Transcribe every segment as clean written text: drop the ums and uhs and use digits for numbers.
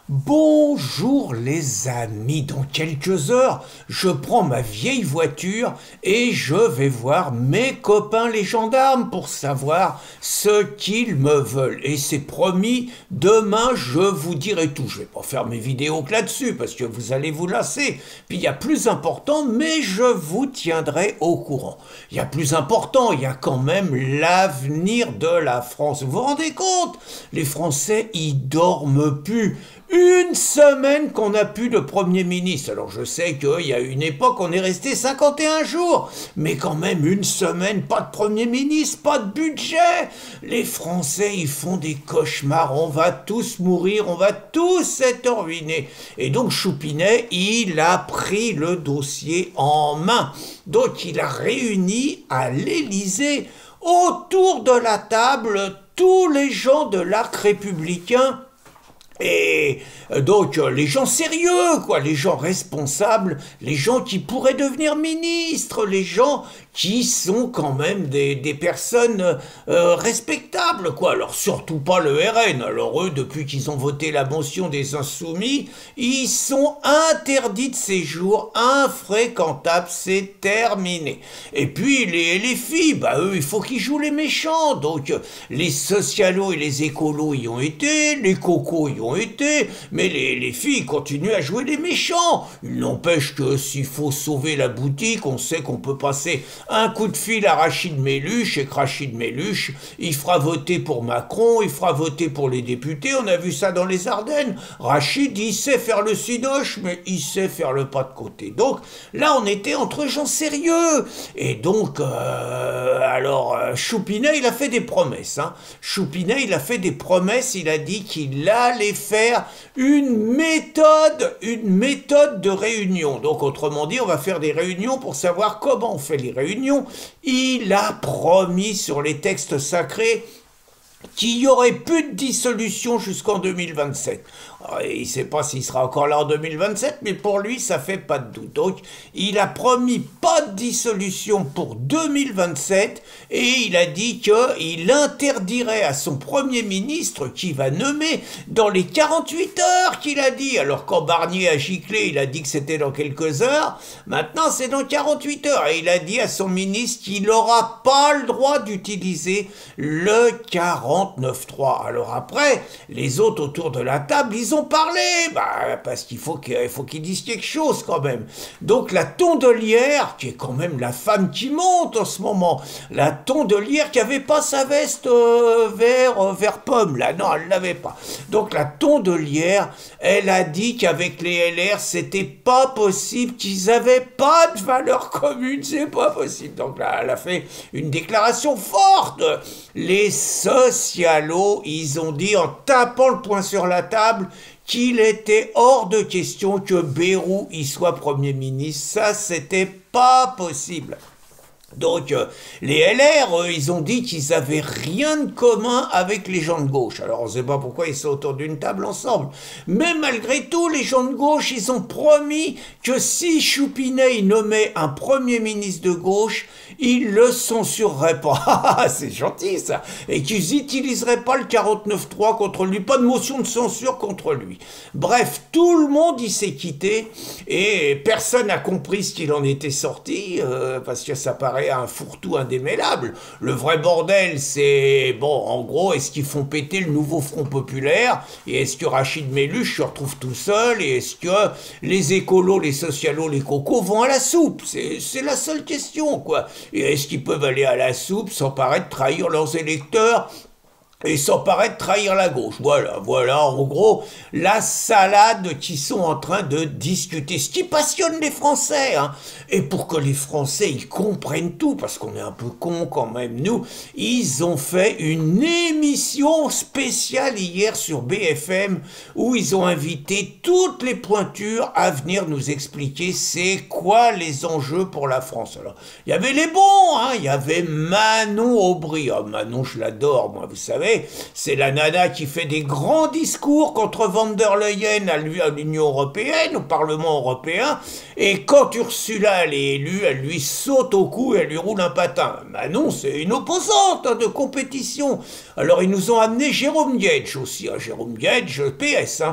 Bonjour les amis, dans quelques heures, je prends ma vieille voiture et je vais voir mes copains les gendarmes pour savoir ce qu'ils me veulent. Et c'est promis, demain je vous dirai tout. Je vais pas faire mes vidéos que là-dessus parce que vous allez vous lasser. Puis il y a plus important, mais je vous tiendrai au courant. Il y a plus important, il y a quand même l'avenir de la France. Vous vous rendez compte? Les Français, ils dorment plus. Une semaine qu'on n'a plus de Premier ministre. Alors je sais qu'il y a une époque, on est resté 51 jours. Mais quand même, une semaine, pas de Premier ministre, pas de budget. Les Français, ils font des cauchemars. On va tous mourir, on va tous être ruinés. Et donc Choupinet, il a pris le dossier en main. Donc il a réuni à l'Élysée, autour de la table, tous les gens de l'arc républicain. Et donc les gens sérieux, quoi, les gens responsables, les gens qui pourraient devenir ministres, les gens qui sont quand même des personnes respectables, quoi. Alors surtout pas le RN. Alors eux, depuis qu'ils ont voté la motion des insoumis, ils sont interdits de séjour, infréquentables, c'est terminé. Et puis les filles, bah eux, il faut qu'ils jouent les méchants. Donc les socialos et les écolos y ont été, les cocos y ont été, mais les filles continuent à jouer les méchants. Il n'empêche que s'il faut sauver la boutique, on sait qu'on peut passer un coup de fil à Rachid Méluche, et que Rachid Méluche, il fera voter pour Macron, il fera voter pour les députés. On a vu ça dans les Ardennes. Rachid, il sait faire le cidoche, mais il sait faire le pas de côté. Donc là, on était entre gens sérieux. Et donc, Choupinet, il a fait des promesses. Choupinet, il a fait des promesses, il a dit qu'il allait faire une méthode de réunion. Donc, autrement dit, on va faire des réunions pour savoir comment on fait les réunions. Il a promis sur les textes sacrés qu'il n'y aurait plus de dissolution jusqu'en 2027. Alors, il ne sait pas s'il sera encore là en 2027, mais pour lui, ça fait pas de doute. Donc, il a promis pas de dissolution pour 2027 et il a dit qu'il interdirait à son Premier ministre, qui va nommer dans les 48 heures qu'il a dit. Alors, quand Barnier a giclé, il a dit que c'était dans quelques heures. Maintenant, c'est dans 48 heures. Et il a dit à son ministre qu'il n'aura pas le droit d'utiliser le 49.3. Alors après, les autres autour de la table, ils ont parlé, parce qu'il faut qu'ils disent quelque chose quand même. Donc la Tondelière, qui est quand même la femme qui monte en ce moment, la Tondelière qui avait pas sa veste vert pomme, là, non, elle l'avait pas. Donc la Tondelière, elle a dit qu'avec les LR, c'était pas possible, qu'ils avaient pas de valeur commune, c'est pas possible. Donc là, elle a fait une déclaration forte. Les socialos, ils ont dit en tapant le poing sur la table qu'il était hors de question que Bayrou y soit Premier ministre. Ça, c'était pas possible. Donc, les LR, eux, ils ont dit qu'ils avaient rien de commun avec les gens de gauche. Alors, on ne sait pas pourquoi ils sont autour d'une table ensemble. Mais malgré tout, les gens de gauche, ils ont promis que si Choupinet nommait un Premier ministre de gauche, ils le censureraient pas. C'est gentil, ça. Et qu'ils n'utiliseraient pas le 49.3 contre lui. Pas de motion de censure contre lui. Bref, tout le monde y s'est quitté et personne n'a compris ce qu'il en était sorti, parce que ça paraît un fourre-tout indémêlable. Le vrai bordel, c'est, bon, en gros, est-ce qu'ils font péter le nouveau Front Populaire? Et est-ce que Rachid Méluche se retrouve tout seul? Et est-ce que les écolos, les socialos, les cocos vont à la soupe? C'est la seule question, quoi. Et est-ce qu'ils peuvent aller à la soupe sans paraître trahir leurs électeurs et sans paraître trahir la gauche? Voilà, en gros, la salade qui sont en train de discuter. Ce qui passionne les Français, Et pour que les Français, ils comprennent tout, parce qu'on est un peu cons quand même, nous, ils ont fait une émission spéciale hier sur BFM, où ils ont invité toutes les pointures à venir nous expliquer c'est quoi les enjeux pour la France. Alors, il y avait les bons, il y avait Manon Aubry. Oh, Manon, je l'adore, moi, vous savez. C'est la nana qui fait des grands discours contre van der Leyen à l'Union européenne, au Parlement européen, et quand Ursula elle est élue, elle lui saute au cou et elle lui roule un patin. Manon, c'est une opposante de compétition. Alors ils nous ont amené Jérôme Dietsch aussi, Jérôme Dietsch, PS,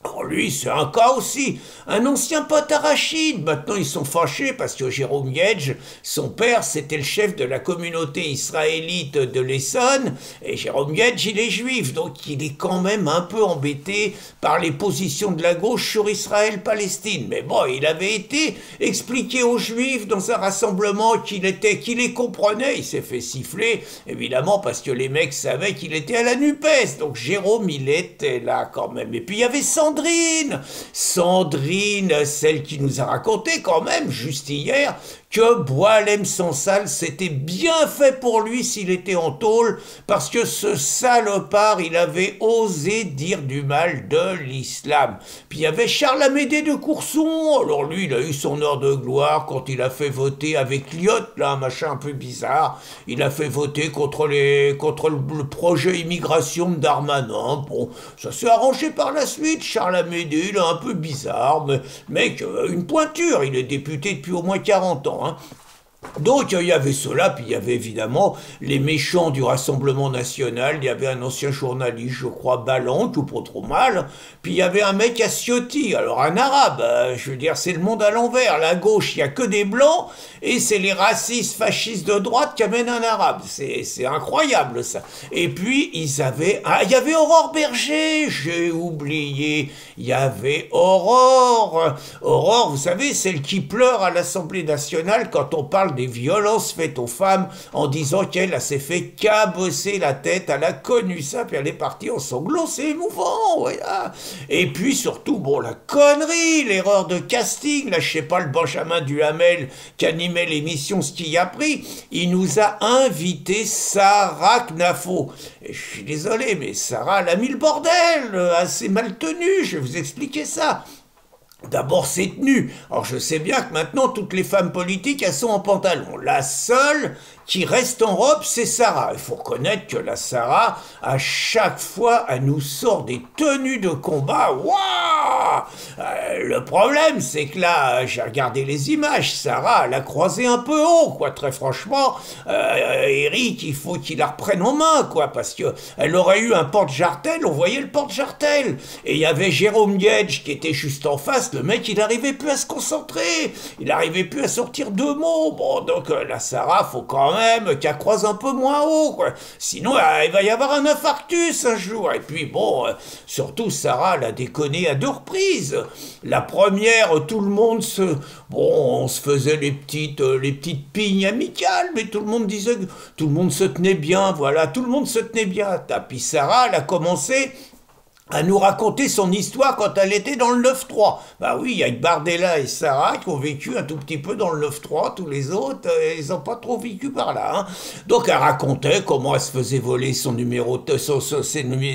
Alors lui, c'est un cas aussi, un ancien pote à Rachid. Maintenant, ils sont fâchés parce que Jérôme Yedge, son père, c'était le chef de la communauté israélite de l'Essonne, et Jérôme Yedge, il est juif, donc il est quand même un peu embêté par les positions de la gauche sur Israël-Palestine. Mais bon, il avait été expliqué aux juifs dans un rassemblement qu'il les comprenait. Il s'est fait siffler, évidemment, parce que les mecs savaient qu'il était à la NUPES. Donc Jérôme, il était là quand même. Et puis il y avait Sandrine, celle qui nous a raconté quand même, juste hier, que Boualem Sansal, c'était bien fait pour lui s'il était en tôle, parce que ce salopard, il avait osé dire du mal de l'islam. Puis il y avait Charles Amédée de Courson, alors lui, il a eu son heure de gloire quand il a fait voter avec Lyotte, là, un machin un peu bizarre, il a fait voter contre le projet immigration de Darmanin. Bon, ça s'est arrangé par la suite, Charles Amédée, il est un peu bizarre, mais mec, une pointure, il est député depuis au moins 40 ans. Donc il y avait cela, puis il y avait évidemment les méchants du Rassemblement National, il y avait un ancien journaliste, je crois, Ballant, tout pas trop mal, puis il y avait un mec à Ciotti, alors un arabe, je veux dire, c'est le monde à l'envers, la gauche, il n'y a que des blancs, et c'est les racistes fascistes de droite qui amènent un arabe, c'est incroyable ça. Et puis il y avait Aurore Berger, j'ai oublié, il y avait Aurore, vous savez, celle qui pleure à l'Assemblée nationale quand on parle des violences faites aux femmes en disant qu'elle s'est fait cabosser la tête, elle a connu ça, puis elle est partie en sanglots, c'est émouvant, voilà. Et puis surtout, bon, la connerie, l'erreur de casting, là, je sais pas, le Benjamin Duhamel qui animait l'émission Ce qui a pris, il nous a invité Sarah Knafo. Et je suis désolé, mais Sarah, elle a mis le bordel, assez mal tenu, je vais vous expliquer ça. D'abord, c'est tenu. Alors, je sais bien que maintenant, toutes les femmes politiques, elles sont en pantalon. La seule qui reste en robe, c'est Sarah. Il faut reconnaître que la Sarah, à chaque fois, elle nous sort des tenues de combat. Waouh! Le problème, c'est que là, j'ai regardé les images. Sarah, elle a croisé un peu haut, quoi. Très franchement, Eric, il faut qu'il la reprenne en main, quoi, parce que elle aurait eu un porte-jartel, on voyait le porte-jartel. Et il y avait Jérôme Yedge qui était juste en face. Le mec, il n'arrivait plus à se concentrer. Il n'arrivait plus à sortir deux mots. Bon, donc, la Sarah, faut quand même qu'elle croise un peu moins haut, quoi. Sinon, il va y avoir un infarctus un jour. Et puis, bon, surtout, Sarah, elle a déconné à 2 reprises. La première, tout le monde on se faisait les petites pignes amicales, mais tout le monde disait que tout le monde se tenait bien, voilà, tout le monde se tenait bien. Puis Sarah, elle a commencé à nous raconter son histoire quand elle était dans le 9-3. Bah oui, il y a Bardella et Sarah qui ont vécu un tout petit peu dans le 9-3, tous les autres, ils n'ont pas trop vécu par là. Hein. Donc elle racontait comment elle se faisait voler son numéro,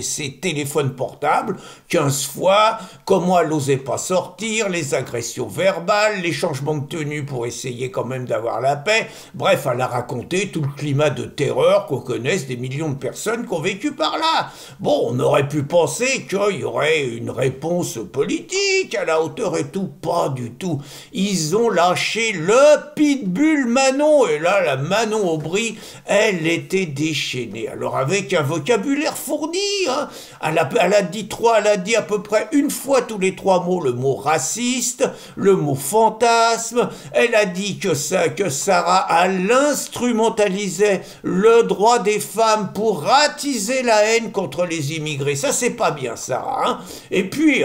ses téléphones portables 15 fois, comment elle n'osait pas sortir, les agressions verbales, les changements de tenue pour essayer quand même d'avoir la paix. Bref, elle a raconté tout le climat de terreur qu'on connaisse des millions de personnes qui ont vécu par là. Bon, on aurait pu penser qu'il y aurait une réponse politique à la hauteur et tout, pas du tout. Ils ont lâché le pitbull Manon, et là, la Manon Aubry, elle était déchaînée. Alors, avec un vocabulaire fourni, hein, elle a dit à peu près une fois tous les 3 mots le mot raciste, le mot fantasme, elle a dit que Sarah, elle instrumentalisait le droit des femmes pour attiser la haine contre les immigrés. Ça, c'est pas bien, Sarah. Hein. Et puis,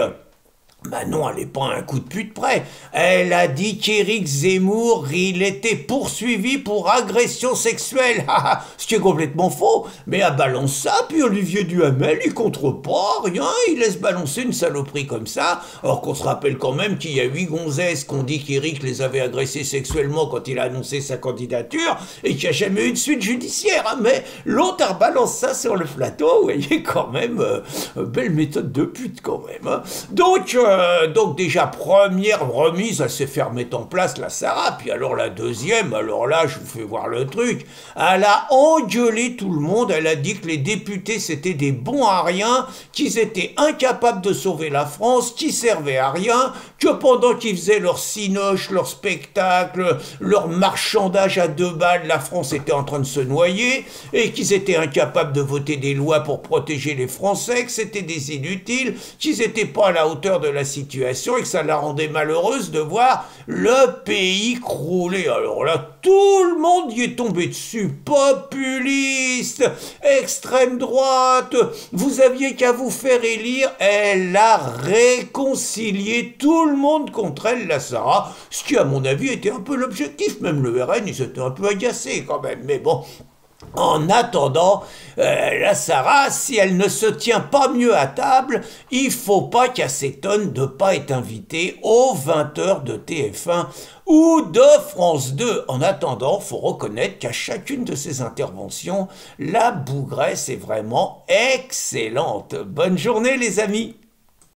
Manon, elle n'est pas un coup de pute près. Elle a dit qu'Éric Zemmour, il était poursuivi pour agression sexuelle. Ce qui est complètement faux. Mais elle balance ça, puis Olivier Duhamel, il contre pas, rien, il laisse balancer une saloperie comme ça. Or qu'on se rappelle quand même qu'il y a 8 gonzesses qui ont dit qu'Éric les avait agressées sexuellement quand il a annoncé sa candidature, et qu'il n'y a jamais eu de suite judiciaire. Hein. Mais l'autre, elle balance ça sur le plateau, vous voyez, quand même, belle méthode de pute quand même. Hein. Donc, Donc déjà, première remise, elle s'est fait remettre en place, la Sarah. Puis alors la deuxième, alors là, je vous fais voir le truc. Elle a engueulé tout le monde. Elle a dit que les députés, c'était des bons à rien, qu'ils étaient incapables de sauver la France, qu'ils servaient à rien, que pendant qu'ils faisaient leur cinoche, leur spectacle, leur marchandage à 2 balles, la France était en train de se noyer, et qu'ils étaient incapables de voter des lois pour protéger les Français, que c'était des inutiles, qu'ils n'étaient pas à la hauteur de la situation et que ça la rendait malheureuse de voir le pays crouler. Alors là, tout le monde y est tombé dessus. Populiste, extrême droite, vous aviez qu'à vous faire élire. Elle a réconcilié tout le monde contre elle, la Sarah, ce qui à mon avis était un peu l'objectif. Même le RN, ils étaient un peu agacés quand même, mais bon. En attendant, la Sarah, si elle ne se tient pas mieux à table, il faut pas qu'elle s'étonne de ne pas être invitée aux 20h de TF1 ou de France 2. En attendant, faut reconnaître qu'à chacune de ses interventions, la Bougresse est vraiment excellente. Bonne journée les amis!